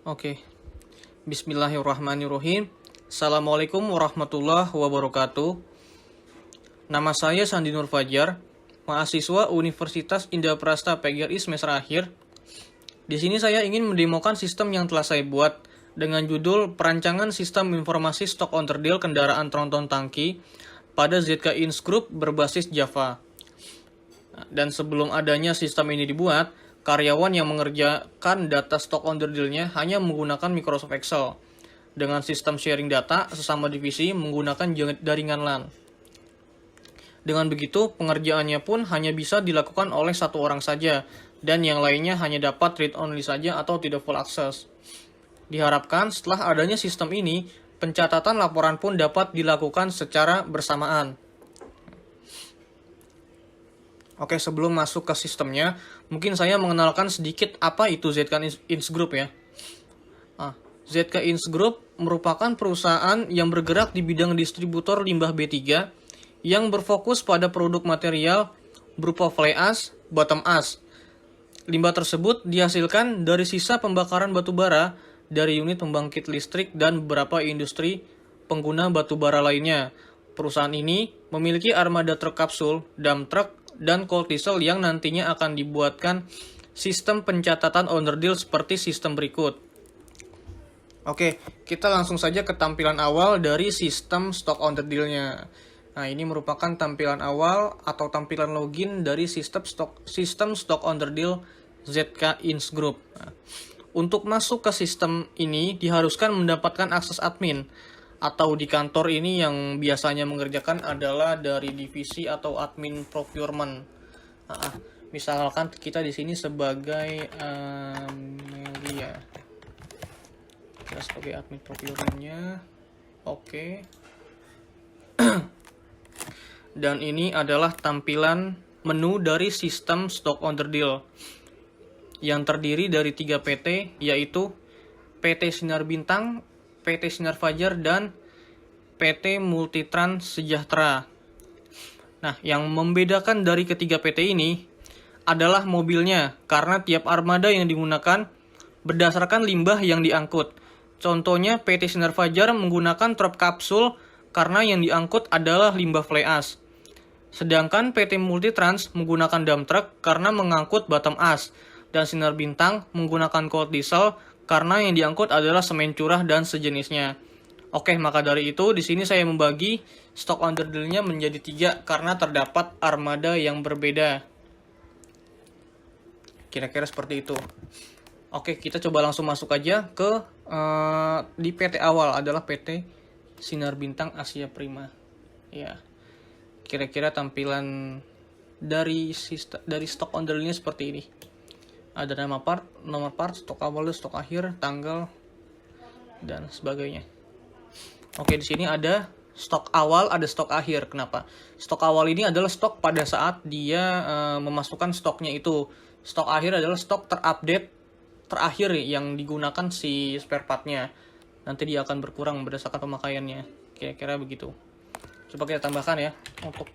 Oke, Bismillahirrahmanirrahim. Assalamualaikum warahmatullahi wabarakatuh. Nama saya Sandi Nur Fajar, mahasiswa Universitas Indah Prasta PGRI semester akhir. Di sini saya ingin mendemokan sistem yang telah saya buat dengan judul Perancangan Sistem Informasi Stok Onder Deal Kendaraan Tronton Tangki pada ZK Ins Group berbasis Java. Dan sebelum adanya sistem ini dibuat, karyawan yang mengerjakan data stok onder deal-nya hanya menggunakan Microsoft Excel dengan sistem sharing data sesama divisi menggunakan jaringan LAN. Dengan begitu, pengerjaannya pun hanya bisa dilakukan oleh satu orang saja, dan yang lainnya hanya dapat read-only saja atau tidak full access. Diharapkan setelah adanya sistem ini, pencatatan laporan pun dapat dilakukan secara bersamaan. Oke, sebelum masuk ke sistemnya, mungkin saya mengenalkan sedikit apa itu ZK Ins Group ya. ZK Ins Group merupakan perusahaan yang bergerak di bidang distributor limbah B3 yang berfokus pada produk material berupa fly ash, bottom ash. Limbah tersebut dihasilkan dari sisa pembakaran batu bara dari unit pembangkit listrik dan beberapa industri pengguna batu bara lainnya. Perusahaan ini memiliki armada truk kapsul, dump truck, dan cold diesel yang nantinya akan dibuatkan sistem pencatatan owner deal seperti sistem berikut. Oke, kita langsung saja ke tampilan awal dari sistem stock owner deal-nya. Nah, ini merupakan tampilan awal atau tampilan login dari sistem stock owner deal ZK Ins Group. Nah, untuk masuk ke sistem ini diharuskan mendapatkan akses admin, atau di kantor ini yang biasanya mengerjakan adalah dari divisi atau admin procurement. Misalkan kita di sini sebagai Amelia, kita sebagai admin procurementnya. Oke. Dan ini adalah tampilan menu dari sistem stock owner deal yang terdiri dari 3 PT, yaitu PT Sinar Bintang, PT Sinar Fajar, dan PT Multitrans Sejahtera. Nah, yang membedakan dari ketiga PT ini adalah mobilnya, karena tiap armada yang digunakan berdasarkan limbah yang diangkut. Contohnya, PT Sinar Fajar menggunakan truk kapsul karena yang diangkut adalah limbah fly ash. Sedangkan PT Multitrans menggunakan dump truck karena mengangkut bottom ash, dan Sinar Bintang menggunakan cold diesel karena yang diangkut adalah semen curah dan sejenisnya. Oke, maka dari itu di sini saya membagi stock owner deal-nya menjadi 3 karena terdapat armada yang berbeda. Kira-kira seperti itu. Oke, kita coba langsung masuk aja ke di PT awal adalah PT Sinar Bintang Asia Prima. Ya. Kira-kira tampilan dari stock owner deal-nya seperti ini. Ada nama part, nomor part, stok awal, stok akhir, tanggal, dan sebagainya. Oke, di sini ada stok awal, ada stok akhir. Kenapa? Stok awal ini adalah stok pada saat dia memasukkan stoknya itu. Stok akhir adalah stok terupdate terakhir yang digunakan si spare part-nya. Nanti dia akan berkurang berdasarkan pemakaiannya. Kira-kira begitu. Coba kita tambahkan ya untuk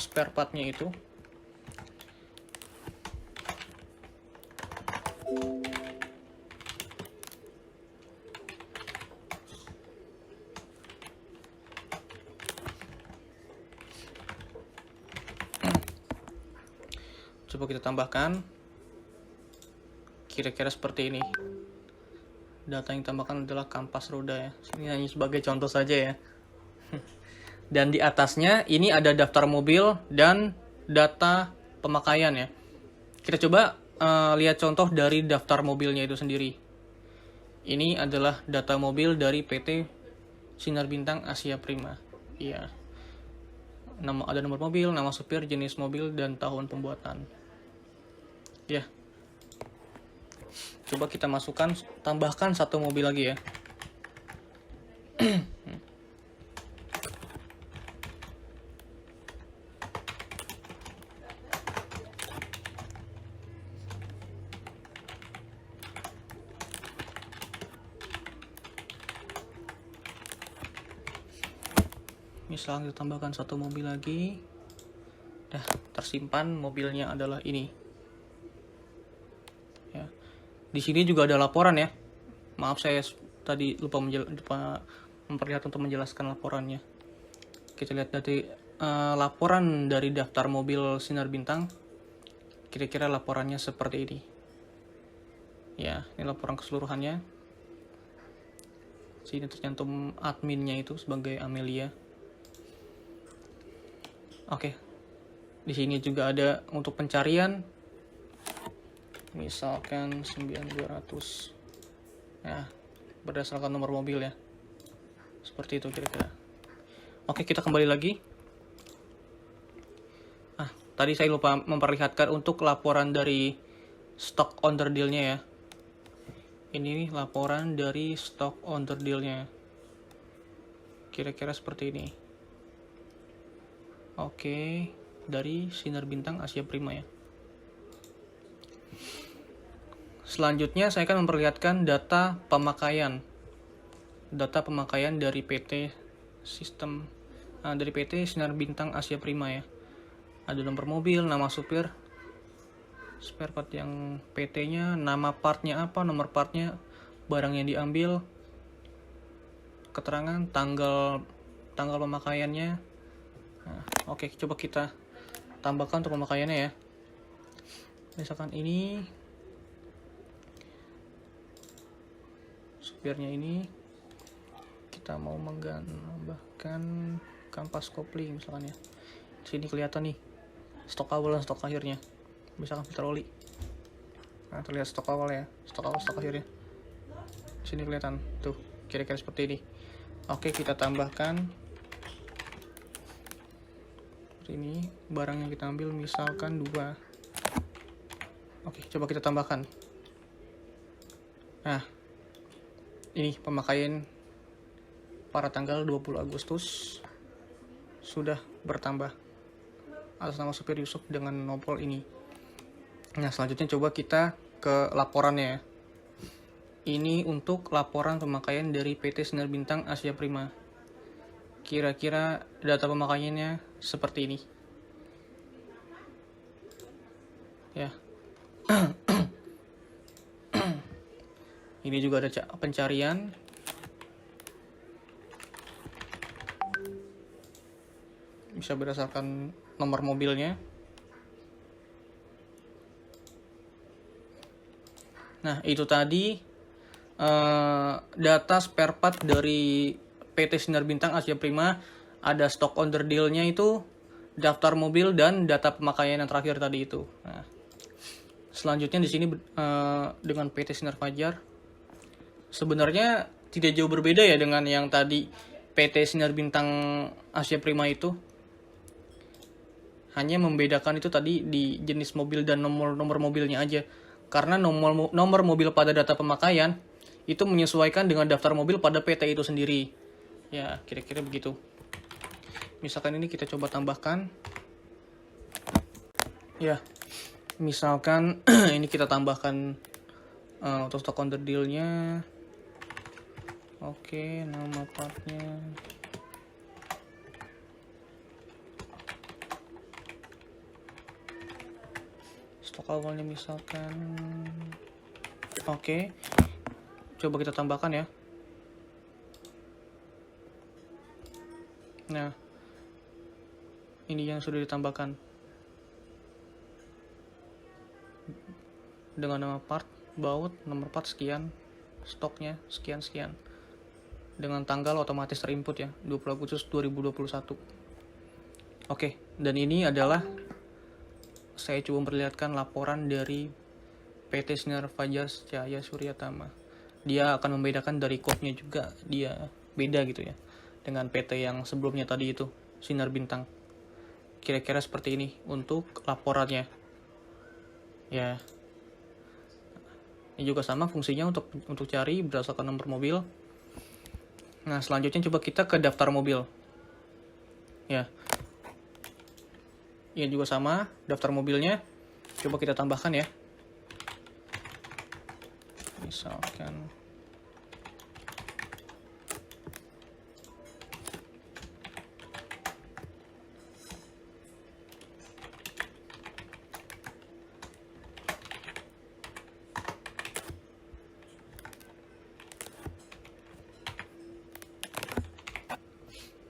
spare part-nya itu. Coba kita tambahkan. Kira-kira seperti ini. Data yang ditambahkan adalah kampas roda ya. Ini hanya sebagai contoh saja ya. Dan di atasnya ini ada daftar mobil dan data pemakaian ya. Kita coba lihat contoh dari daftar mobilnya itu sendiri. Ini adalah data mobil dari PT Sinar Bintang Asia Prima. Iya. Ada nomor mobil, nama supir, jenis mobil, dan tahun pembuatan. Ya. Coba kita masukkan, tambahkan satu mobil lagi ya. Misalnya kita tambahkan satu mobil lagi. Dah tersimpan, mobilnya adalah ini. Ya. Di sini juga ada laporan ya. Maaf saya tadi lupa memperlihatkan untuk menjelaskan laporannya. Kita lihat dari laporan dari daftar mobil Sinar Bintang. Kira-kira laporannya seperti ini. Ya, ini laporan keseluruhannya. Sini tercantum adminnya itu sebagai Amelia. Oke. Di sini juga ada untuk pencarian. Misalkan 9200. Ya, berdasarkan nomor mobil ya. Seperti itu kira-kira. Oke, kita kembali lagi. Tadi saya lupa memperlihatkan untuk laporan dari stock order deal-nya ya. Ini laporan dari stock order deal-nya. Kira-kira seperti ini. Oke, dari Sinar Bintang Asia Prima ya. Selanjutnya saya akan memperlihatkan data pemakaian. Data pemakaian dari PT Sistem dari PT Sinar Bintang Asia Prima ya. Ada nomor mobil, nama supir, spare part yang PT-nya, nama partnya apa, nomor partnya, barang yang diambil, keterangan, tanggal pemakaiannya. Nah, oke, coba kita tambahkan untuk pemakaiannya ya. Misalkan ini supirnya ini kita mau menambahkan kampas kopling misalkan ya. Di sini kelihatan nih stok awal dan stok akhirnya. Misalkan filter oli. Nah, terlihat stok awal ya, stok awal, stok akhirnya. Di sini kelihatan tuh, kira-kira seperti ini. Oke, kita tambahkan ini barang yang kita ambil misalkan 2. Oke, coba kita tambahkan. Nah, ini pemakaian pada tanggal 20 Agustus sudah bertambah atas nama supir Yusuf dengan nomor ini. Nah, selanjutnya coba kita ke laporannya. Ini untuk laporan pemakaian dari PT Sinar Bintang Asia Prima. Kira-kira data pemakaiannya seperti ini. Ya. Ini juga ada pencarian. Bisa berdasarkan nomor mobilnya. Nah, itu tadi data spare part dari PT Sinar Bintang Asia Prima. Ada stock order deal-nya itu, daftar mobil, dan data pemakaian yang terakhir tadi itu. Nah, selanjutnya di sini dengan PT Sinar Fajar. Sebenarnya tidak jauh berbeda ya dengan yang tadi PT Sinar Bintang Asia Prima itu. Hanya membedakan itu tadi di jenis mobil dan nomor mobilnya aja. Karena nomor mobil pada data pemakaian itu menyesuaikan dengan daftar mobil pada PT itu sendiri. Ya, kira-kira begitu. Misalkan ini kita coba tambahkan. Ya, misalkan ini kita tambahkan untuk stock order deal-nya. Oke, nama partnya. Stok awalnya misalkan. Oke. Coba kita tambahkan ya. Nah, ini yang sudah ditambahkan. Dengan nama part, baut, nomor part sekian, stoknya sekian-sekian. Dengan tanggal otomatis terinput ya, 20 Agustus 2021. Oke, dan ini adalah saya coba memperlihatkan laporan dari PT Sinar Fajar Cahaya Suryatama. Dia akan membedakan dari code-nya juga, dia beda gitu ya dengan PT yang sebelumnya tadi itu, Sinar Bintang. Kira-kira seperti ini untuk laporannya. Ya. Ini juga sama fungsinya untuk cari berdasarkan nomor mobil. Nah, selanjutnya coba kita ke daftar mobil. Ya. Ini juga sama, daftar mobilnya. Coba kita tambahkan ya. Misalkan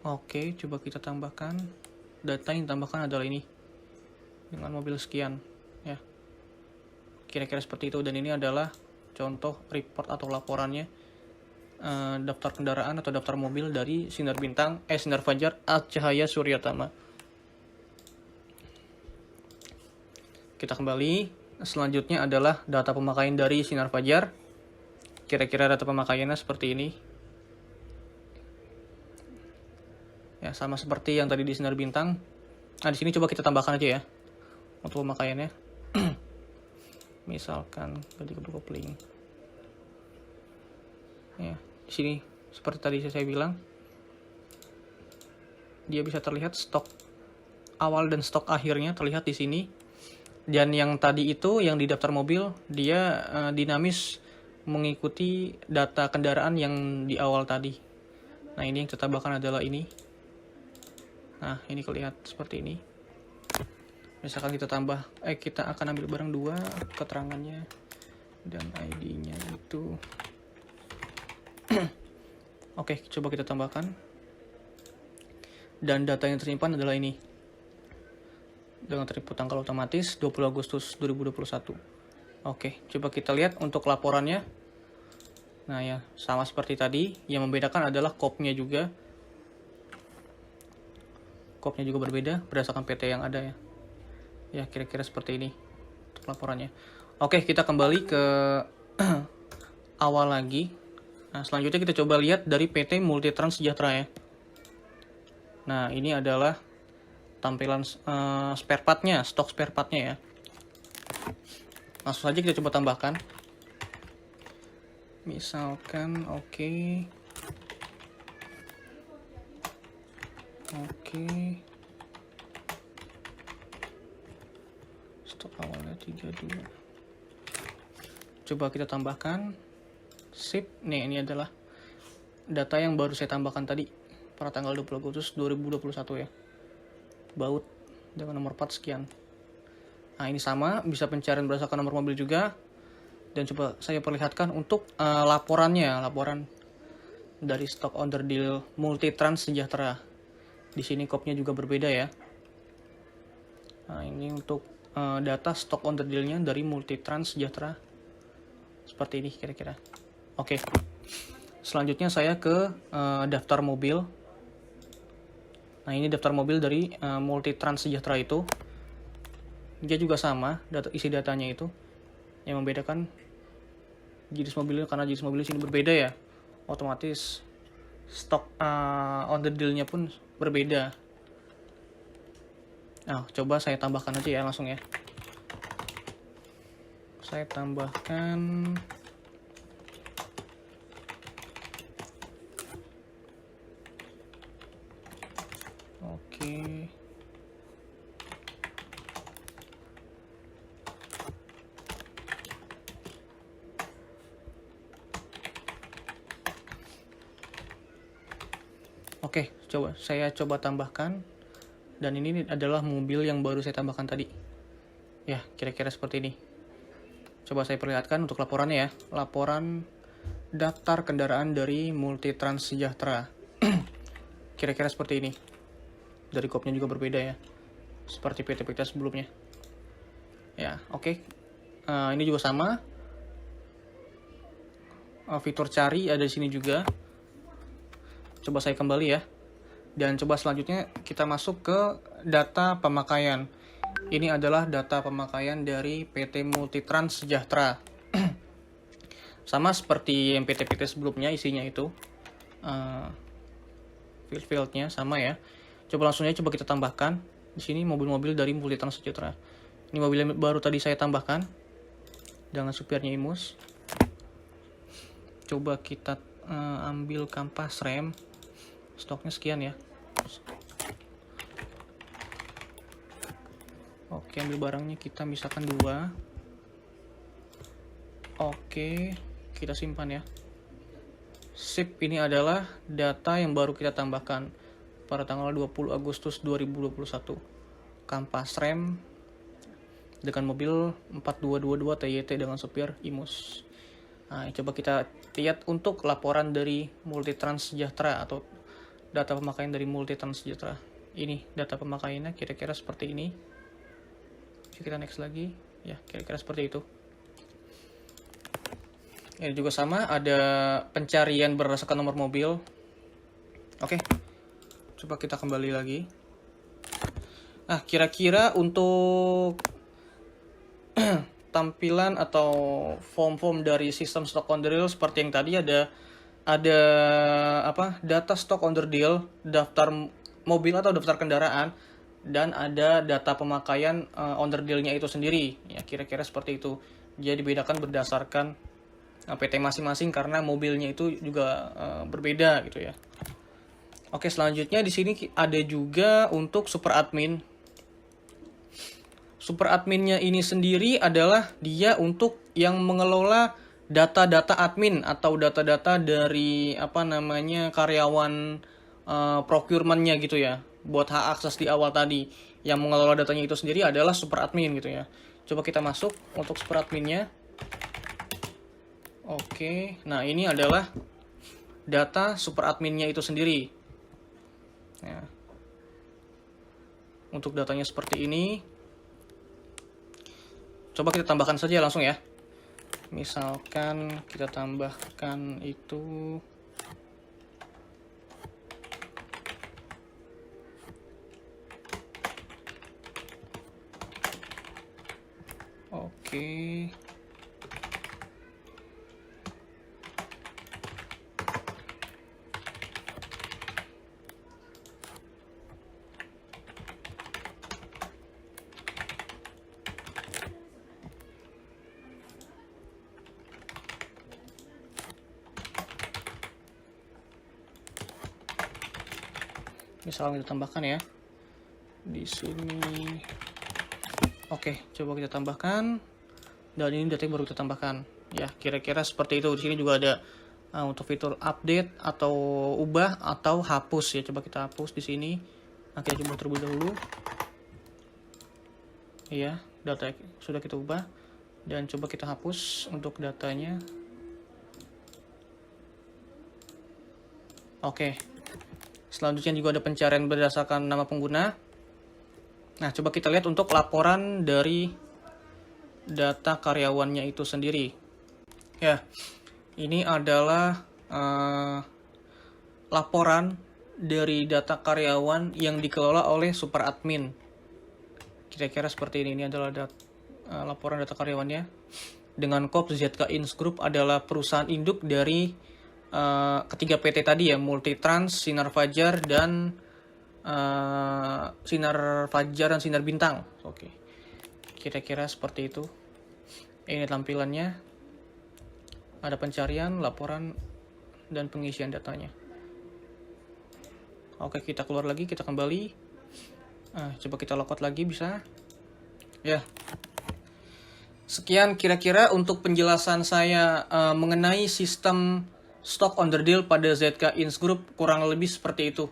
Oke, coba kita tambahkan. Data yang ditambahkan adalah ini. Dengan mobil sekian. Ya. Kira-kira seperti itu. Dan ini adalah contoh report atau laporannya. Daftar kendaraan atau daftar mobil dari Sinar Fajar Cahaya Suryatama. Kita kembali. Selanjutnya adalah data pemakaian dari Sinar Fajar. Kira-kira data pemakaiannya seperti ini. Ya, sama seperti yang tadi di Sinar Bintang. Nah, di sini coba kita tambahkan aja ya untuk pemakaiannya. Misalkan ganti kabel kopling. Ya, di sini seperti tadi saya bilang, dia bisa terlihat stok awal dan stok akhirnya terlihat di sini. Dan yang tadi itu yang di daftar mobil, dia dinamis mengikuti data kendaraan yang di awal tadi. Nah, ini yang kita tambahkan adalah ini. Nah, ini kelihatan seperti ini. Misalkan kita tambah, kita akan ambil barang 2, keterangannya dan ID-nya itu. Oke, coba kita tambahkan. Dan data yang tersimpan adalah ini. Dengan input tanggal otomatis 20 Agustus 2021. Oke, coba kita lihat untuk laporannya. Nah ya, sama seperti tadi. Yang membedakan adalah kopnya juga. Kopnya juga berbeda berdasarkan PT yang ada ya. Ya, kira-kira seperti ini untuk laporannya. Oke, kita kembali ke awal lagi. Nah, selanjutnya kita coba lihat dari PT Multitrans Sejahtera ya. Nah, ini adalah tampilan spare partnya, stok spare partnya ya. Langsung saja kita coba tambahkan. Misalkan, oke. Stok awalnya 32. Coba kita tambahkan. Sip. Nih, ini adalah data yang baru saya tambahkan tadi pada tanggal 20 Agustus 2021 ya. Baut dengan nomor 4 sekian. Nah, ini sama, bisa pencarian berdasarkan nomor mobil juga. Dan coba saya perlihatkan untuk laporan dari stok order deal Multitrans Sejahtera. Di sini kopnya juga berbeda ya. Nah, ini untuk data stok order deal-nya dari Multitrans Sejahtera. Seperti ini kira-kira. Oke. Selanjutnya saya ke daftar mobil. Nah, ini daftar mobil dari Multitrans Sejahtera itu. Dia juga sama, isi datanya itu. Yang membedakan jenis mobilnya, karena jenis mobil sini berbeda ya. Otomatis stok order deal-nya pun berbeda. Nah, coba saya tambahkan aja ya langsung ya. Saya tambahkan. Oke. Oke, saya coba tambahkan. Dan ini adalah mobil yang baru saya tambahkan tadi. Ya, kira-kira seperti ini. Coba saya perlihatkan untuk laporannya ya. Laporan daftar kendaraan dari Multitrans Sejahtera. Kira-kira seperti ini. Dari kopnya juga berbeda ya. Seperti PT-PT sebelumnya. Ya, oke. Ini juga sama. Fitur cari ada di sini juga. Coba saya kembali ya. Dan coba selanjutnya kita masuk ke data pemakaian. Ini adalah data pemakaian dari PT Multitrans Sejahtera. Sama seperti yang PT-PT sebelumnya isinya itu. Field-fieldnya sama ya. Coba langsung aja kita tambahkan. Di sini mobil-mobil dari Multitrans Sejahtera. Ini mobil yang baru tadi saya tambahkan. Dengan supirnya Imus. Coba kita ambil kampas rem. Stoknya sekian ya. Oke, ambil barangnya kita misalkan 2. Oke, kita simpan ya. Sip, ini adalah data yang baru kita tambahkan pada tanggal 20 Agustus 2021. Kampas rem dengan mobil 4222 TYT dengan supir Imus. Nah, coba kita lihat untuk laporan dari Multitrans Sejahtera atau data pemakaian dari Multitrans Sejahtera. Ini data pemakaiannya kira-kira seperti ini. Kita next lagi. Ya, kira-kira seperti itu. Ini juga sama, ada pencarian berdasarkan nomor mobil. Oke, coba kita kembali lagi. Nah, kira-kira untuk tampilan atau form-form dari sistem stock on the deal seperti yang tadi ada apa? Data stock on the deal, daftar mobil atau daftar kendaraan, dan ada data pemakaian on the deal-nya itu sendiri. Ya, kira-kira seperti itu. Jadi dibedakan berdasarkan PT masing-masing karena mobilnya itu juga berbeda gitu ya. Oke, selanjutnya di sini ada juga untuk super admin. Super adminnya ini sendiri adalah dia untuk yang mengelola data-data admin atau data-data dari apa namanya karyawan procurement-nya gitu ya. Buat hak akses di awal tadi, yang mengelola datanya itu sendiri adalah super admin gitu ya. Coba kita masuk untuk super adminnya. Oke, nah ini adalah data super adminnya itu sendiri. Ya. Untuk datanya seperti ini. Coba kita tambahkan saja langsung ya. Misalkan kita tambahkan itu oke. Misalnya kita tambahkan ya di sini. Oke, coba kita tambahkan. Dan ini datanya baru kita tambahkan. Ya, kira-kira seperti itu. Di sini juga ada untuk fitur update atau ubah atau hapus ya. Coba kita hapus di sini. Nah, kita coba terlebih dahulu. Iya, data sudah kita ubah. Dan coba kita hapus untuk datanya. Oke. Selanjutnya juga ada pencarian berdasarkan nama pengguna. Nah, coba kita lihat untuk laporan dari data karyawannya itu sendiri. Ya, ini adalah laporan dari data karyawan yang dikelola oleh super admin. Kira-kira seperti ini. Ini adalah laporan data karyawannya. Dengan kode ZK Ins Group adalah perusahaan induk dari ketiga PT tadi ya, Multitrans, Sinar Fajar, dan Sinar Bintang. Oke, kira-kira seperti itu. Ini tampilannya. Ada pencarian, laporan, dan pengisian datanya. Oke, kita keluar lagi, kita kembali. Coba kita logout lagi bisa. Ya. Sekian kira-kira untuk penjelasan saya mengenai sistem stock on the deal pada ZK Ins Group, kurang lebih seperti itu.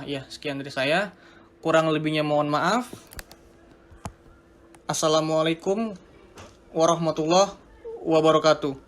Ya, sekian dari saya. Kurang lebihnya mohon maaf. Assalamualaikum warahmatullahi wabarakatuh.